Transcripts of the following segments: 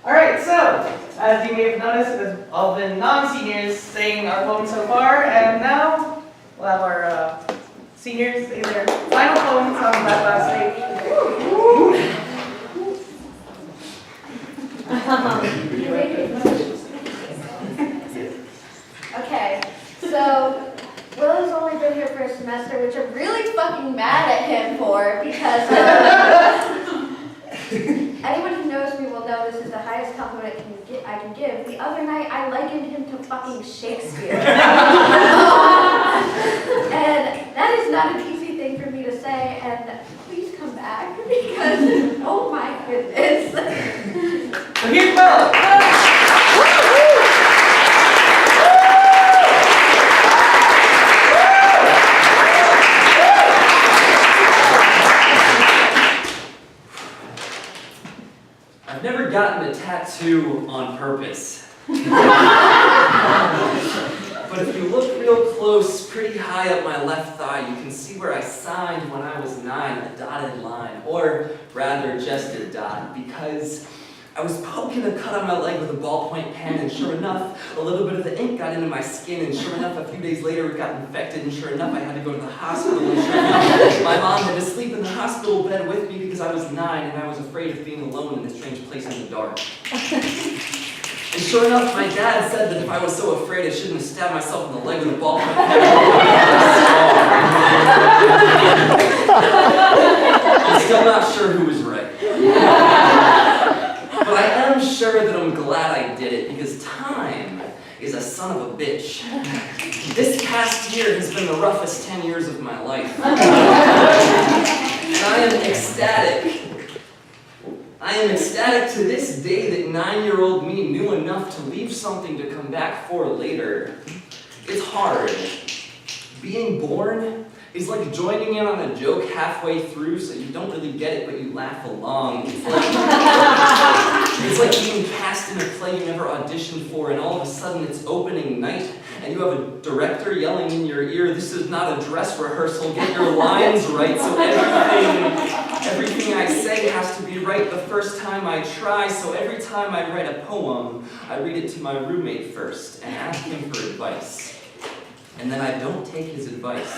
Alright, so, as you may have noticed, it has all been non-seniors saying our poems so far, and now we'll have our seniors say their final poems on that last stage. Okay, so Will's only been here for a semester, which I'm really fucking mad at him for, because anyone who knows me will know this is the highest compliment I can give. The other night, I likened him to fucking Shakespeare. And that is not an easy thing for me to say, and please come back, because, oh my goodness. So here's Will! I've never gotten a tattoo on purpose. But if you look real close, pretty high up my left thigh, you can see where I signed when I was 9, a dotted line, or rather just a dot, because I was poking a cut on my leg with a ballpoint pen, and sure enough, a little bit of the ink got into my skin, and sure enough, a few days later it got infected, and sure enough, I had to go to the hospital, and sure enough, my mom had to sleep in the hospital bed with me because I was 9, and I was afraid of being alone in a strange place in the dark. And sure enough, my dad said that if I was so afraid, I shouldn't have stabbed myself in the leg with a ballpoint pen. I'm still not sure who was right. But I am sure that I'm glad I did it, because time is a son of a bitch. This past year has been the roughest 10 years of my life. And I am ecstatic. I am ecstatic to this day that 9-year-old me knew enough to leave something to come back for later. It's hard. Being born is like joining in on a joke halfway through so you don't really get it but you laugh along. It's like being cast in a play you never auditioned for and all of a sudden it's opening night and you have a director yelling in your ear, "This is not a dress rehearsal, get your lines right," so everything I say has to be right the first time I try, so every time I write a poem, I read it to my roommate first and ask him for advice. And then I don't take his advice.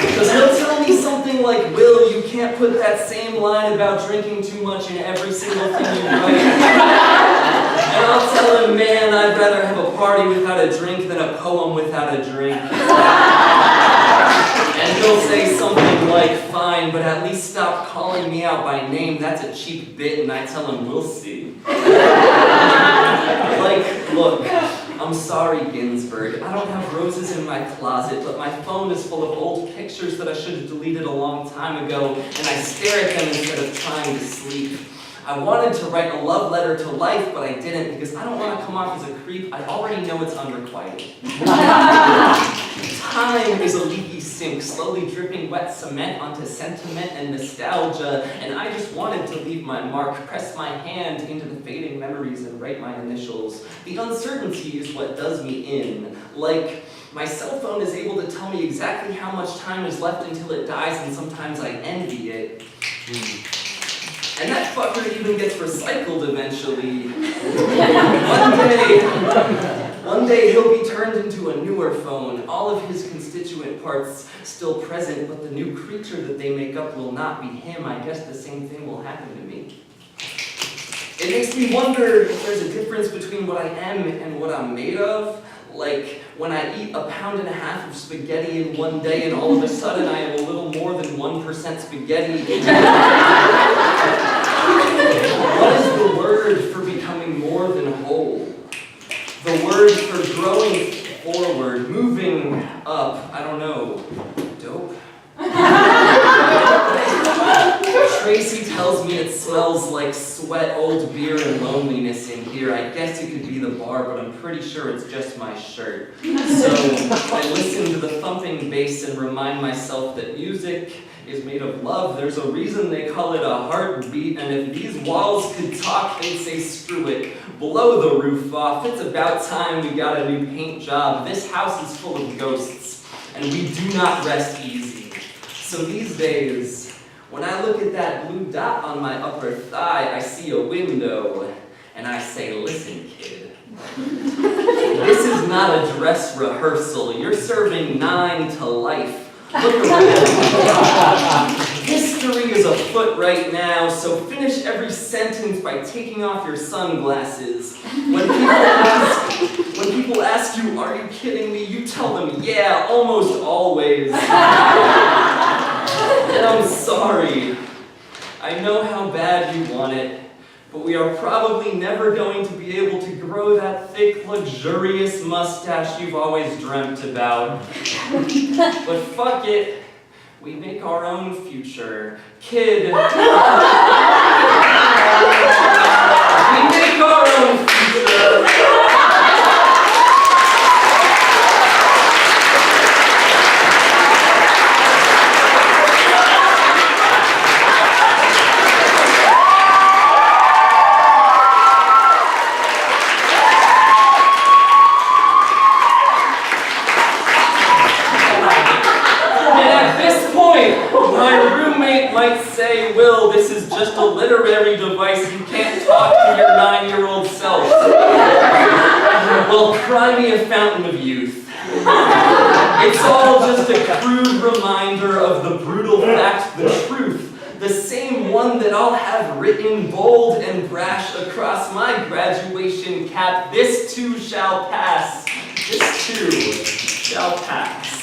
Because he'll tell me something like, "Will, you can't put that same line about drinking too much in every single thing you write." And I'll tell him, "Man, I'd rather have a party without a drink than a poem without a drink." And he'll say something like, "Fine, but at least stop calling me out by name. That's a cheap bit," and I tell him, "We'll see." Like, look, I'm sorry, Ginsberg. I don't have roses in my closet, but my phone is full of old pictures that I should have deleted a long time ago, and I stare at them instead of trying to sleep. I wanted to write a love letter to life, but I didn't because I don't want to come off as a creep. I already know it's unrequited. Time is a leaky sink, slowly dripping wet cement onto sentiment and nostalgia, and I just wanted to leave my mark, press my hand into the fading memories and write my initials. The uncertainty is what does me in. Like, my cell phone is able to tell me exactly how much time is left until it dies, and sometimes I envy it. And that fucker even gets recycled eventually. One day he'll be turned into a newer phone, all of his constituent parts still present, but the new creature that they make up will not be him. I guess the same thing will happen to me. It makes me wonder if there's a difference between what I am and what I'm made of. Like, when I eat 1.5 pounds of spaghetti in one day and all of a sudden I am a little more than 1% spaghetti. What is the word for becoming more than whole? The word for growing forward, moving up, I don't know, dope? Tracy tells me it smells like sweat, old beer, and loneliness in here. I guess it could be the bar, but I'm pretty sure it's just my shirt. So I listen to the thumping bass and remind myself that music is made of love. There's a reason they call it a heartbeat, and if these walls could talk, they'd say screw it. Blow the roof off. It's about time we got a new paint job. This house is full of ghosts, and we do not rest easy. So these days, When I look at that blue dot on my upper thigh, I see a window, and I say, listen, kid. This is not a dress rehearsal. You're serving 9 to life. Look around. History is afoot right now, so finish every sentence by taking off your sunglasses. When people ask you, are you kidding me? You tell them, yeah, almost always. And I'm sorry. I know how bad you want it, but we are probably never going to be able to grow that thick, luxurious mustache you've always dreamt about. But fuck it, we make our own future. Kid, we make our own future. Might say, Will, this is just a literary device. You can't talk to your 9-year-old self. Well, cry me a fountain of youth. It's all just a crude reminder of the brutal fact, the truth. The same one that I'll have written bold and brash across my graduation cap. This too shall pass. This too shall pass.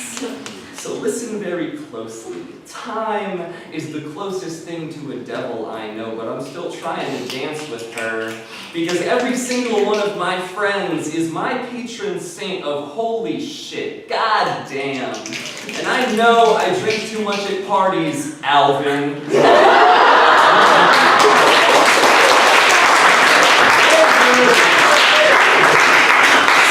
So listen very closely. Time is the closest thing to a devil I know, but I'm still trying to dance with her. Because every single one of my friends is my patron saint of holy shit, goddamn. And I know I drink too much at parties, Alvin.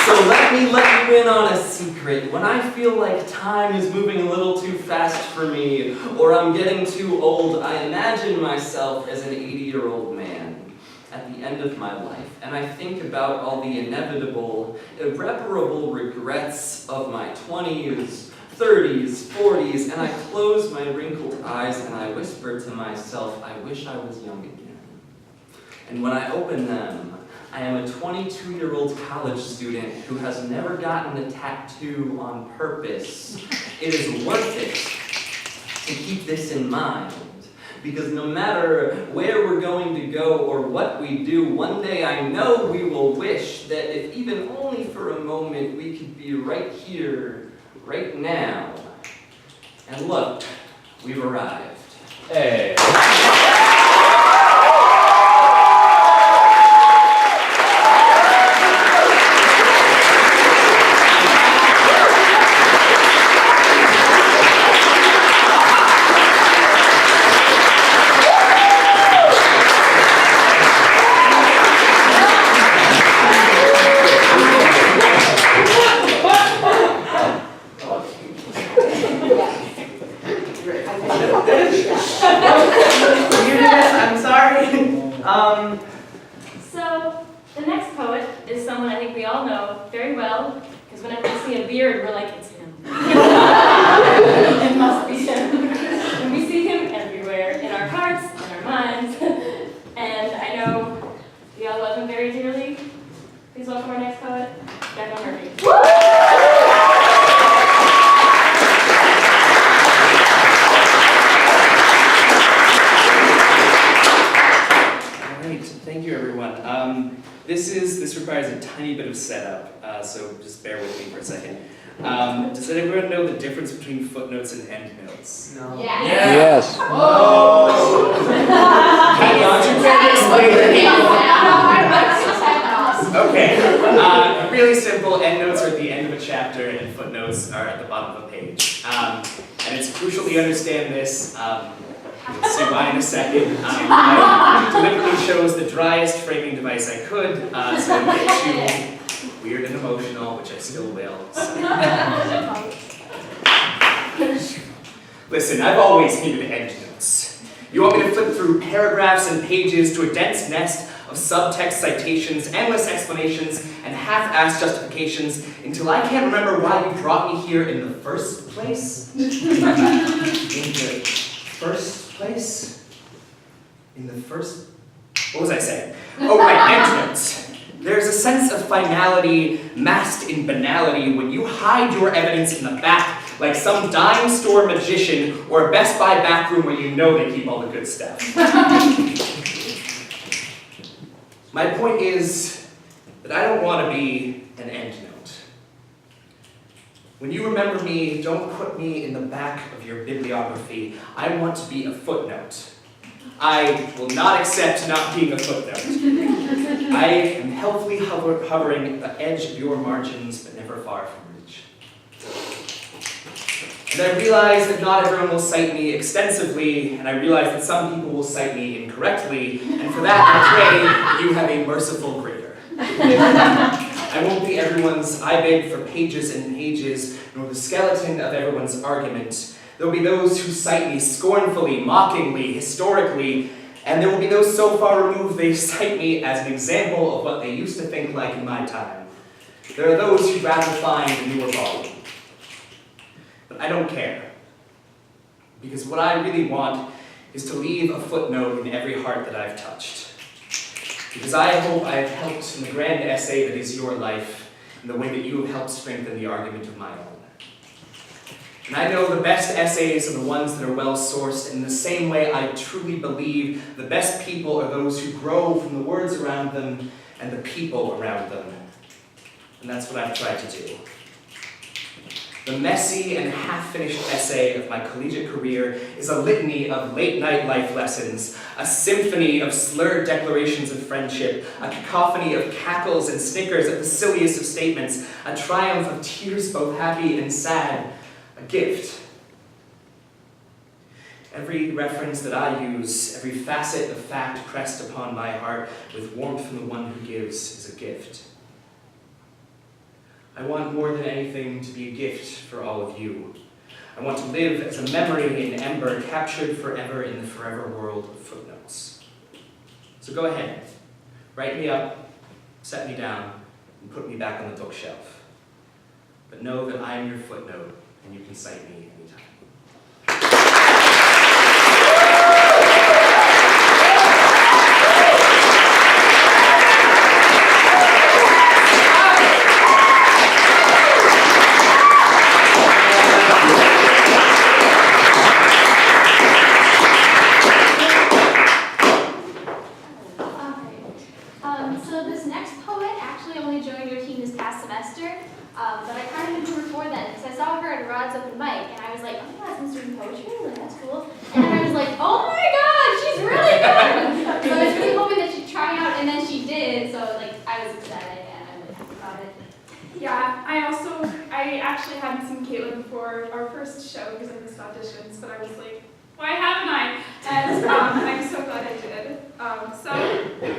So let me let you in on a secret. When I feel like time is moving a little too fast for me, or I'm getting too old, I imagine myself as an 80-year-old man at the end of my life, and I think about all the inevitable, irreparable regrets of my 20s, 30s, 40s, and I close my wrinkled eyes and I whisper to myself, I wish I was young again. And when I open them, I am a 22-year-old college student who has never gotten a tattoo on purpose. It is worth it to keep this in mind, because no matter where we're going to go or what we do, one day I know we will wish that if even only for a moment we could be right here, right now. And look, we've arrived. Hey. So, the next poet is someone I think we all know very well, because whenever we see a beard, we're like, it's him. It must be him. And we see him everywhere, in our hearts, in our minds, and I know we all love him very dearly. Please welcome our next poet, Declan Murphy. Thank you, everyone. This requires a tiny bit of setup, so just bear with me for a second. Does everyone know the difference between footnotes and endnotes? No. Yeah. Yes. Oh! Okay. Really simple. Endnotes are at the end of a chapter, and footnotes are at the bottom of a page. And it's crucial you understand this. You'll see why in a second. I deliberately chose the driest framing device I could, so it makes you weird and emotional, which I still will. So. Listen, I've always needed endnotes. You want me to flip through paragraphs and pages to a dense nest of subtext citations, endless explanations, and half-assed justifications until I can't remember why you brought me here in the first place? In the first place, in the first... What was I saying? Oh, right, endnotes. There's a sense of finality masked in banality when you hide your evidence in the back like some dime store magician or a Best Buy back room where you know they keep all the good stuff. My point is that I don't want to be an endnote. When you remember me, don't put me in the back of your bibliography. I want to be a footnote. I will not accept not being a footnote. I am healthily hovering at the edge of your margins, but never far from reach. And I realize that not everyone will cite me extensively, and I realize that some people will cite me incorrectly, and for that I pray you have a merciful grader. I won't be everyone's I beg for pages and pages, nor the skeleton of everyone's argument. There will be those who cite me scornfully, mockingly, historically, and there will be those so far removed they cite me as an example of what they used to think like in my time. There are those who'd rather find a newer volume. But I don't care. Because what I really want is to leave a footnote in every heart that I've touched. Because I hope I have helped in the grand essay that is your life, in the way that you have helped strengthen the argument of my own. And I know the best essays are the ones that are well-sourced, and in the same way I truly believe the best people are those who grow from the words around them and the people around them. And that's what I've tried to do. The messy and half-finished essay of my collegiate career is a litany of late-night life lessons, a symphony of slurred declarations of friendship, a cacophony of cackles and snickers at the silliest of statements, a triumph of tears both happy and sad, a gift. Every reference that I use, every facet of fact pressed upon my heart with warmth from the one who gives is a gift. I want more than anything to be a gift for all of you. I want to live as a memory in ember, captured forever in the forever world of footnotes. So go ahead, write me up, set me down, and put me back on the bookshelf. But know that I am your footnote, and you can cite me anytime. So this next poet actually only joined your team this past semester, but I kind of knew her before then because I saw her at Rod's open mic, and I was like, oh my God, been student poetry, like, that's cool. And then I was like, oh my God, she's really good. So I was really hoping that she'd try out, and then she did. So like I was excited, and I'm really happy about it. Yeah, I actually hadn't seen Katelyn before our first show because I missed auditions, but I was like, why haven't I? And I'm so glad I did. So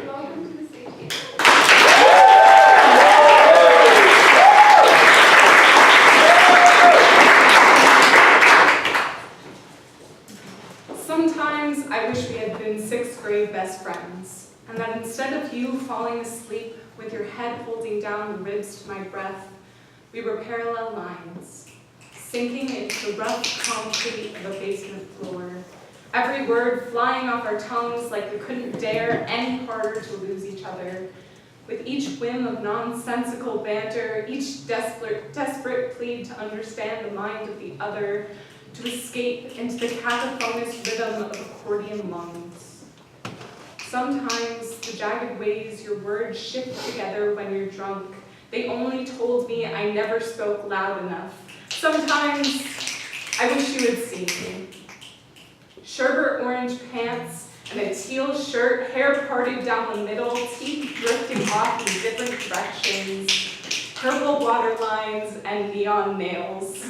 welcome to the stage, Katelyn. Sometimes I wish we had been sixth grade best friends, and that instead of you falling asleep with your head holding down the ribs to my breath, we were parallel lines, sinking into the rough concrete of a basement floor, every word flying off our tongues like we couldn't dare any harder to lose each other. With each whim of nonsensical banter, each desperate plea to understand the mind of the other, to escape into the cacophonous rhythm of accordion lungs. Sometimes the jagged ways your words shift together when you're drunk, they only told me I never spoke loud enough. Sometimes I wish you had seen me. Sherbet orange pants and a teal shirt, hair parted down the middle, teeth drifting off in different directions, purple waterlines and neon nails.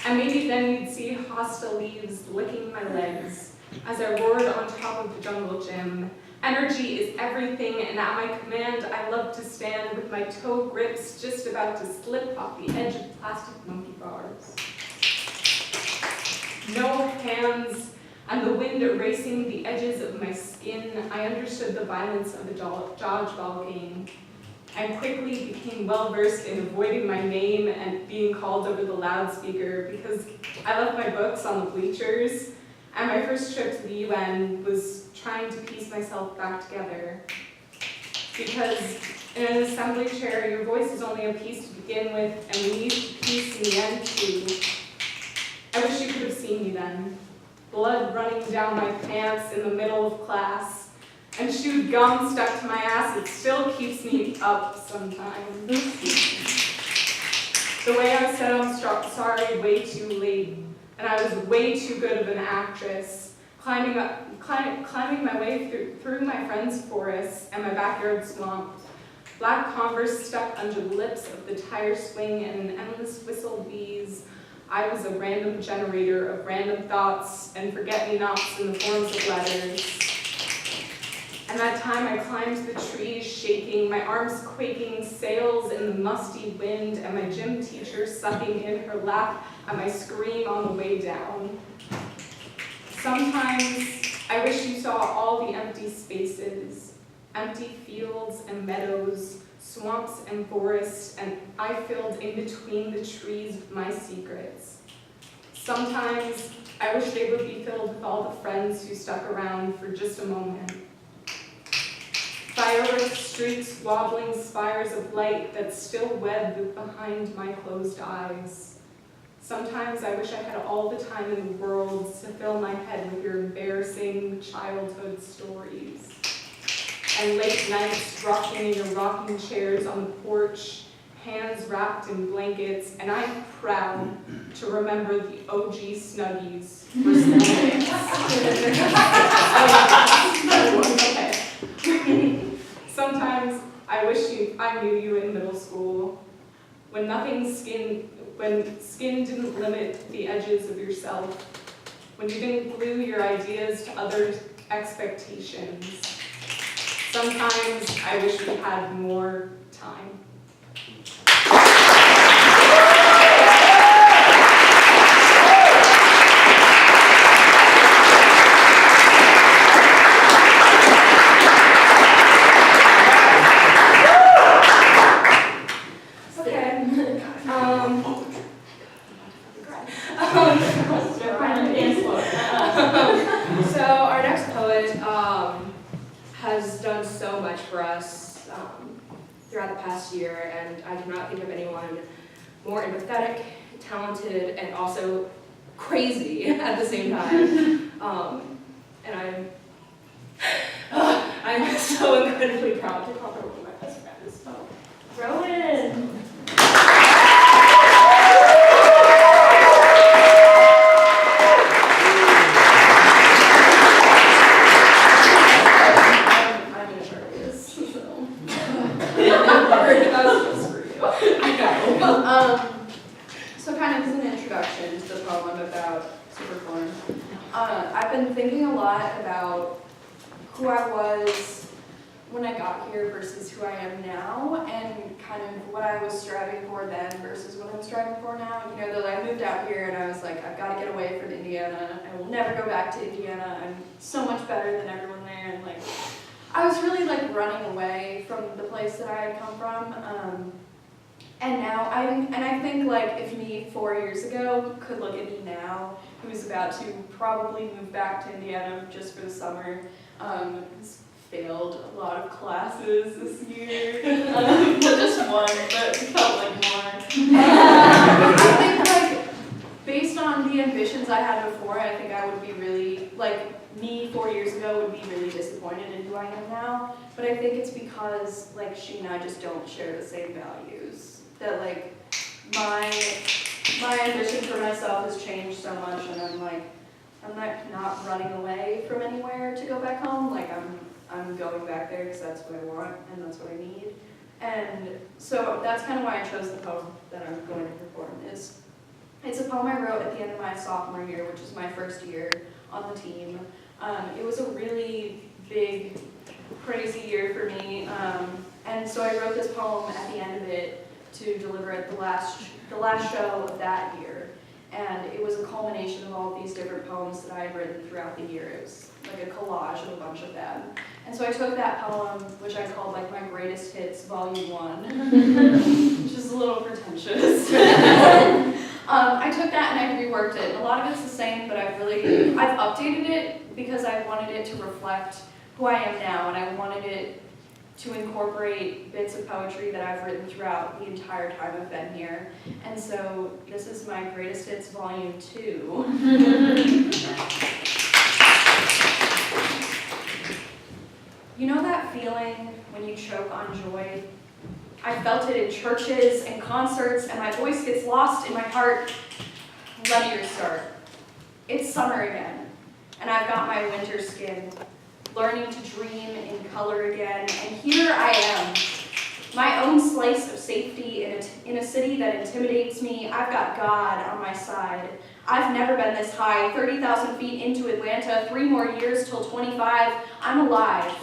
And maybe then you'd see hostile leaves licking my legs as I roared on top of the jungle gym. Energy is everything, and at my command, I love to stand with my toe grips just about to slip off the edge of plastic monkey bars. No hands, and the wind erasing the edges of my skin, I understood the violence of the dodgeball game. I quickly became well-versed in avoiding my name and being called over the loudspeaker because I left my books on the bleachers, And my first trip to the UN was trying to piece myself back together. Because in an assembly chair, your voice is only a piece to begin with, and we need a piece in the end too. I wish you could have seen me then. Blood running down my pants in the middle of class, and chewed gum stuck to my ass. It still keeps me up sometimes. The way I said I'm sorry way too late, and I was way too good of an actress, climbing my way through my friend's forests and my backyard swamp. Black Converse stuck under the lips of the tire swing and an endless whistle bees. I was a random generator of random thoughts and forget-me-nots in the forms of letters. And that time I climbed the trees shaking, my arms quaking, sails in the musty wind, and my gym teacher sucking in her lap at my scream on the way down. Sometimes I wish you saw all the empty spaces, empty fields and meadows, swamps and forests, and I filled in between the trees with my secrets. Sometimes I wish they would be filled with all the friends who stuck around for just a moment. Fireworks, streaks, wobbling spires of light that still web behind my closed eyes. Sometimes I wish I had all the time in the world to fill my head with your embarrassing childhood stories. And late nights rocking in your rocking chairs on the porch, hands wrapped in blankets, and I'm proud to remember the OG Snuggies for Snuggies. Okay. Sometimes I wish I knew you in middle school, when skin didn't limit the edges of yourself, when you didn't glue your ideas to others' expectations. Sometimes I wish we had more time. So our next poet has done so much for us throughout the past year, and I cannot think of anyone more empathetic, talented, and also crazy at the same time. And I'm so incredibly proud to call her one of my best friends. So, Rowan! So kind of as an introduction to the poem I'm about to perform, I've been thinking a lot about who I was when I got here versus who I am now, and kind of what I was striving for then versus what I'm striving for now. You know, that I moved out here and I was like, I've got to get away from Indiana. I will never go back to Indiana. I'm so much better than everyone there, and like, I was really like running away from the place that I had come from. And now I think like if me 4 years ago could look at me now, who's about to probably move back to Indiana just for the summer, has failed a lot of classes this year, just one, but it felt like more. I think like based on the ambitions I had before, I think I would be really like me 4 years ago would be really disappointed in who I am now. But I think it's because like she and I just don't share the same values. That like my ambition for myself has changed so much, and I'm not running away from anywhere to go back home. Like I'm going back there because that's what I want and that's what I need. And so that's kind of why I chose the poem that I'm going to perform. It's a poem I wrote at the end of my sophomore year, which is my first year on the team. It was a really big, crazy year for me, and so I wrote this poem at the end of it to deliver at the last show of that year. And it was a culmination of all of these different poems that I had written throughout the year. It was like a collage of a bunch of them. And so I took that poem, which I called like my greatest hits, volume 1, which is a little pretentious. I took that and I reworked it. A lot of it's the same, but I've updated it because I wanted it to reflect who I am now, and I wanted it to incorporate bits of poetry that I've written throughout the entire time I've been here. And so this is my Greatest Hits Volume 2. You know that feeling when you choke on joy? I felt it in churches and concerts, and my voice gets lost in my heart. Let me restart. It's summer again, and I've got my winter skin, learning to dream in color again, and here I am, my own slice of safety in a city that intimidates me. I've got God on my side. I've never been this high, 30,000 feet into Atlanta, 3 more years till 25. I'm alive,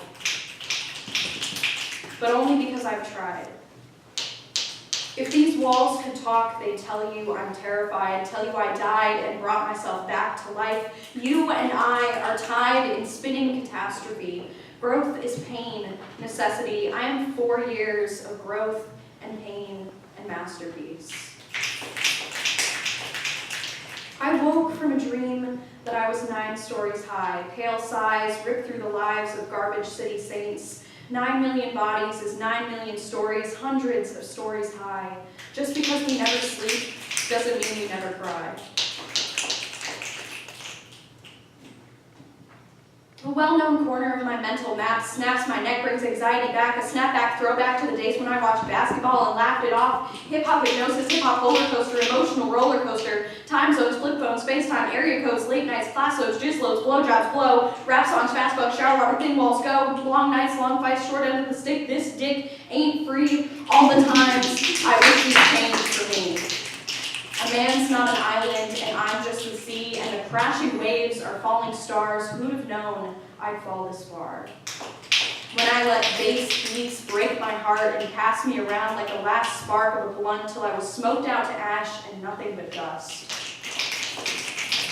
but only because I've tried. If these walls could talk, they'd tell you I'm terrified, tell you I died and brought myself back to life. You and I are tied in spinning catastrophe. Growth is pain, necessity. I am 4 years of growth and pain and masterpiece. I woke from a dream that I was 9 stories high. Pale sighs ripped through the lives of garbage city saints. 9 million bodies is 9 million stories, hundreds of stories high. Just because we never sleep doesn't mean we never cry. A well-known corner of my mental map snaps my neck, brings anxiety back, a snapback throwback to the days when I watched basketball and laughed it off. Hip-hop hypnosis, hip-hop roller coaster, emotional roller coaster, time zones, flip phones, FaceTime, area codes, late nights, class loads, jizz loads, blowjobs, blow, rap songs, fast bucks, shower water, thin walls, go, long nights, long fights, short end of the stick, this dick ain't free, all the times I wish you'd change for me. A man's not an island, and I'm just the sea, and the crashing waves are falling stars. Who'd have known I'd fall this far? When I let bass beats break my heart and pass me around like the last spark of a blunt till I was smoked out to ash and nothing but dust.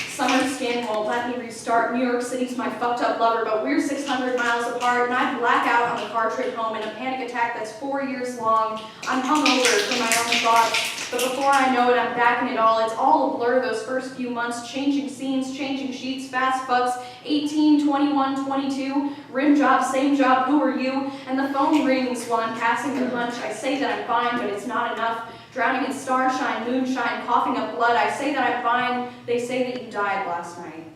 Summer skin won't let me restart. New York City's my fucked up lover, but we're 600 miles apart, and I black out on the car trip home in a panic attack that's 4 years long. I'm hungover from my own thoughts, but before I know it, I'm back in it all. It's all a blur those first few months, changing scenes, changing sheets, fast fucks, 18, 21, 22, rim job, same job, who are you? And the phone rings while I'm passing the lunch. I say that I'm fine, but it's not enough. Drowning in starshine, moonshine, coughing up blood. I say that I'm fine. They say that you died last night.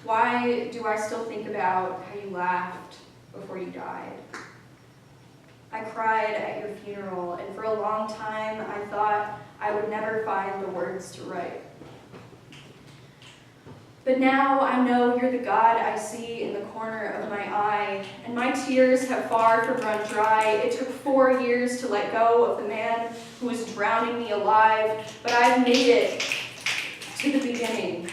Why do I still think about how you laughed before you died? I cried at your funeral, and for a long time I thought I would never find the words to write. But now I know you're the God I see in the corner of my eye, and my tears have far from run dry. It took 4 years to let go of the man who was drowning me alive, but I've made it to the beginning,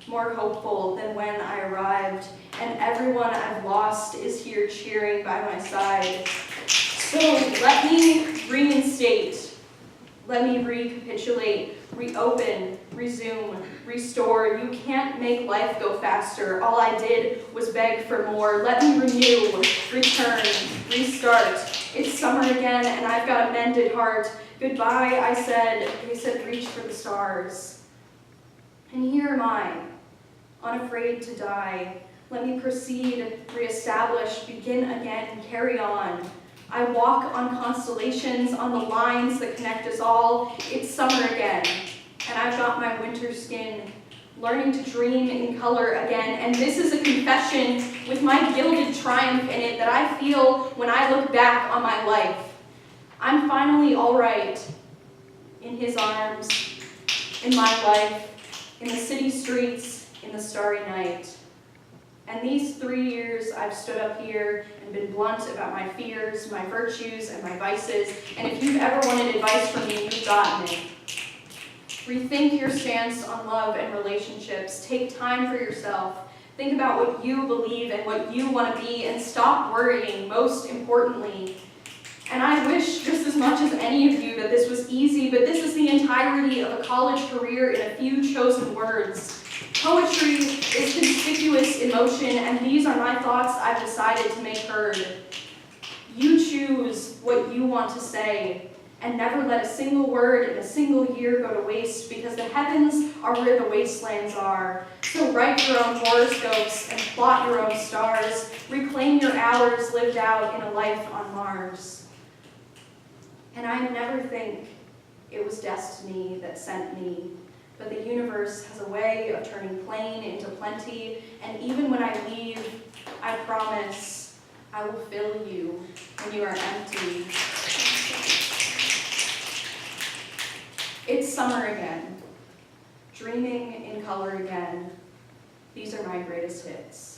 more hopeful than when I arrived, and everyone I've lost is here cheering by my side. So let me reinstate. Let me recapitulate, reopen, resume, restore. You can't make life go faster. All I did was beg for more. Let me renew, return, restart. It's summer again, and I've got a mended heart. Goodbye, I said. They said reach for the stars. And here am I, unafraid to die. Let me proceed, reestablish, begin again, carry on. I walk on constellations, on the lines that connect us all. It's summer again, and I've got my winter skin, learning to dream in color again. And this is a confession with my gilded triumph in it that I feel when I look back on my life. I'm finally all right in his arms, in my life, in the city streets, in the starry night. And these 3 years I've stood up here and been blunt about my fears, my virtues, and my vices. And if you've ever wanted advice from me, you've gotten it. Rethink your stance on love and relationships. Take time for yourself. Think about what you believe and what you want to be, and stop worrying, most importantly. And I wish just as much as any of you that this was easy, but this is the entirety of a college career in a few chosen words. Poetry is conspicuous emotion, and these are my thoughts I've decided to make heard. You choose what you want to say, and never let a single word in a single year go to waste, because the heavens are where the wastelands are. So write your own horoscopes and plot your own stars. Reclaim your hours lived out in a life on Mars. And I never think it was destiny that sent me, but the universe has a way of turning plain into plenty, and even when I leave, I promise I will fill you when you are empty. It's summer again, dreaming in color again. These are my greatest hits.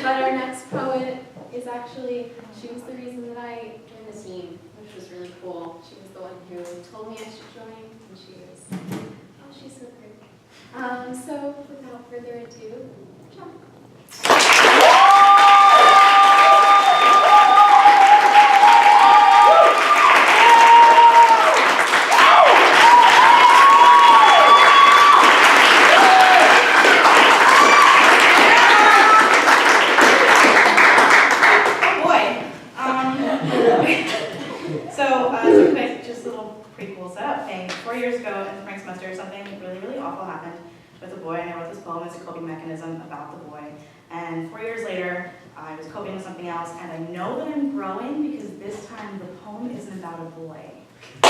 But our next poet is actually, she was the reason that I joined the team, which was really cool. She was the one who told me I should join, and she was, oh, she's so great. So without further ado, John. About the boy. And 4 years later, I was coping with something else, and I know that I'm growing because this time the poem isn't about a boy. So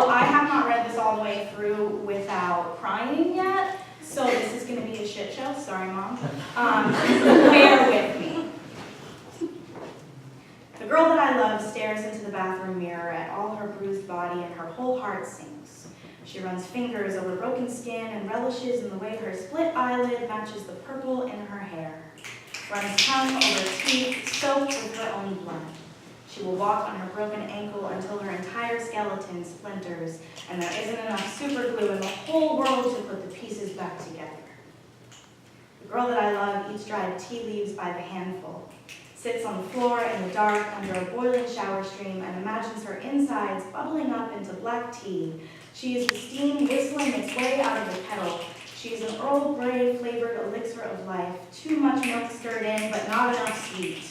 I have not read this all the way through without crying yet, so this is going to be a shit show. Sorry, Mom. Bear with me. The girl that I love stares into the bathroom mirror at all her bruised body, and her whole heart sinks. She runs fingers over broken skin and relishes in the way her split eyelid matches the purple in her hair. Runs tongue over teeth soaked with her own blood. She will walk on her broken ankle until her entire skeleton splinters, and there isn't enough super glue in the whole world to put the pieces back together. The girl that I love eats dried tea leaves by the handful, sits on the floor in the dark under a boiling shower stream, and imagines her insides bubbling up into black tea. She is the steam whistling its way out of the kettle. She is an Earl Grey flavored elixir of life, too much milk stirred in, but not enough sweet.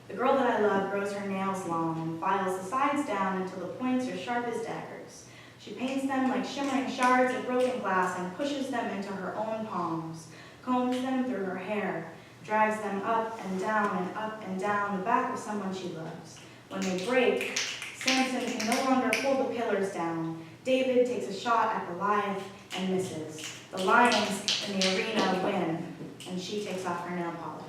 The girl that I love grows her nails long and files the sides down until the points are sharp as daggers. She paints them like shimmering shards of broken glass and pushes them into her own palms, combs them through her hair, drags them up and down the back of someone she loves. When they break, Samson can no longer pull the pillars down. David takes a shot at Goliath and misses. The lions in the arena win, and she takes off her nail polish.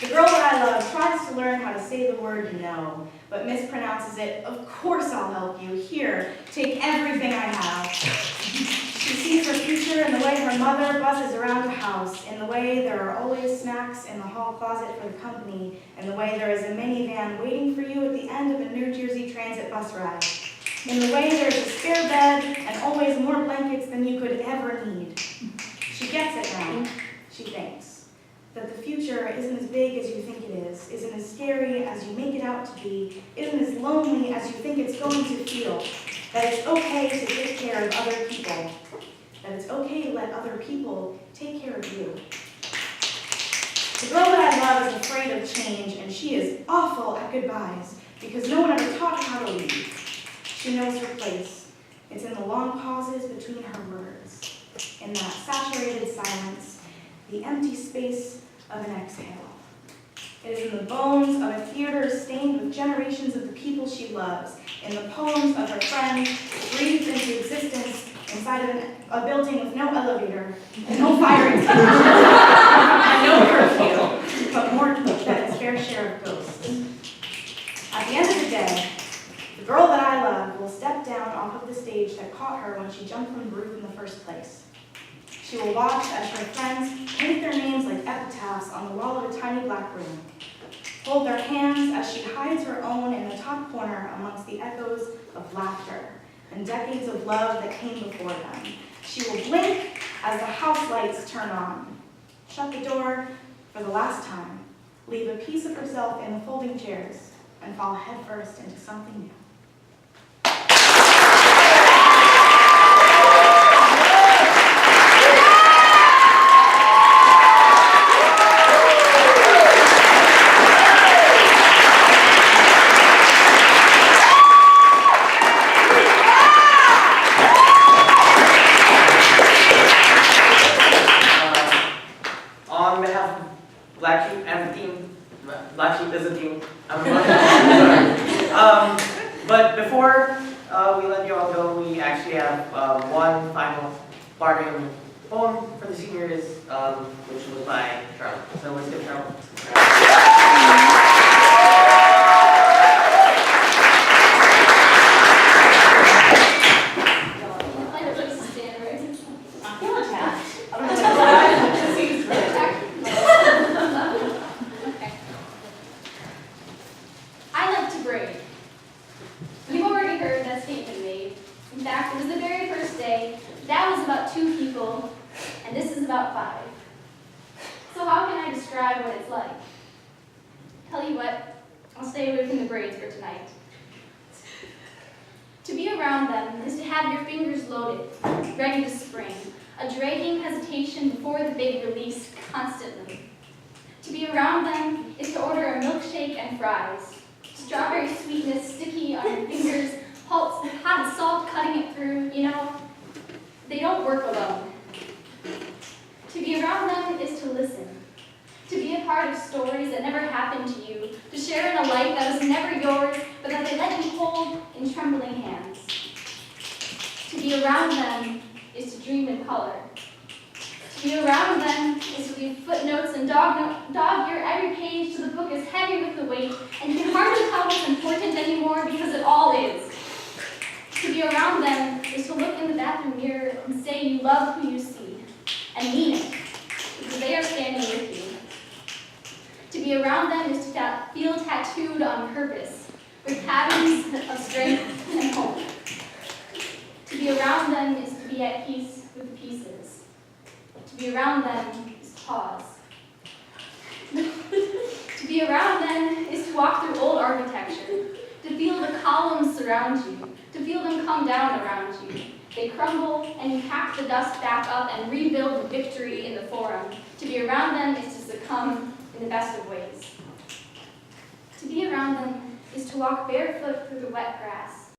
The girl that I love tries to learn how to say the word no, but mispronounces it. Of course I'll help you. Here, take everything I have. She sees her future in the way her mother buzzes around the house, in the way there are always snacks in the hall closet for the company, in the way there is a minivan waiting for you at the end of a New Jersey Transit bus ride, in the way there's a spare bed and always more blankets than you could ever need. She gets it now, she thinks, that the future isn't as big as you think it is, isn't as scary as you make it out to be, isn't as lonely as you think it's going to feel, that it's okay to take care of other people, that it's okay to let other people take care of you. The girl that I love is afraid of change, and she is awful at goodbyes because no one ever taught her how to leave. She knows her place. It's in the long pauses between her words, in that saturated silence, the empty space of an exhale. It is in the bones of a theater stained with generations of the people she loves, in the poems of her friends breathed into existence inside of a building with no elevator, and no fire extinguisher, and no curfew, but more than its fair share of ghosts. roof in the first place. She will watch as her friends paint their names like epitaphs on the wall of a tiny black room, hold their hands as she hides her own in the top corner amongst the echoes of laughter and decades of love that came before them. She will blink as the house lights turn on, shut the door for the last time, leave a piece of herself in the folding chairs, and fall headfirst into something new. On behalf of Black Sheep and the team, Black Sheep is a team. Sorry. But before we let you all go, we actually have one final parting poem for the seniors, which was by Charlotte. So let's give Charlotte. I feel attacked. I don't know I like to braid. You've already heard that statement made. In fact, it was the very first day. That was about 2 people, and this is about 5. So how can I describe what it's like? Tell you what, I'll stay away from the braids for tonight. To be around them is to have your fingers loaded, ready to spring, a dragging hesitation before the big release constantly. To be around them is to order a milkshake and fries, strawberry sweetness sticky on your fingers, hot salt cutting it through, you know, they don't work alone. To be around them is to listen, to be a part of stories that never happened to you, to share in a life that was never yours, but that they let you hold in trembling hands. To be around them is to dream in color. To be around them is to leave footnotes and dog your every page till the book is heavy with the weight, and you can hardly tell what's important anymore because it all is. To be around them is to look in the bathroom mirror and say you love who you see, and mean it, because they are standing with you. To be around them is to feel tattooed on purpose, with patterns of strength and hope. To be around them is to be at peace with the pieces. To be around them is to pause. To be around them is to walk through old architecture, to feel the columns surround you, to feel them come down around you. They crumble, and you pack the dust back up and rebuild the victory in the forum. To be around them is to succumb in the best of ways. To be around them is to walk barefoot through the wet grass,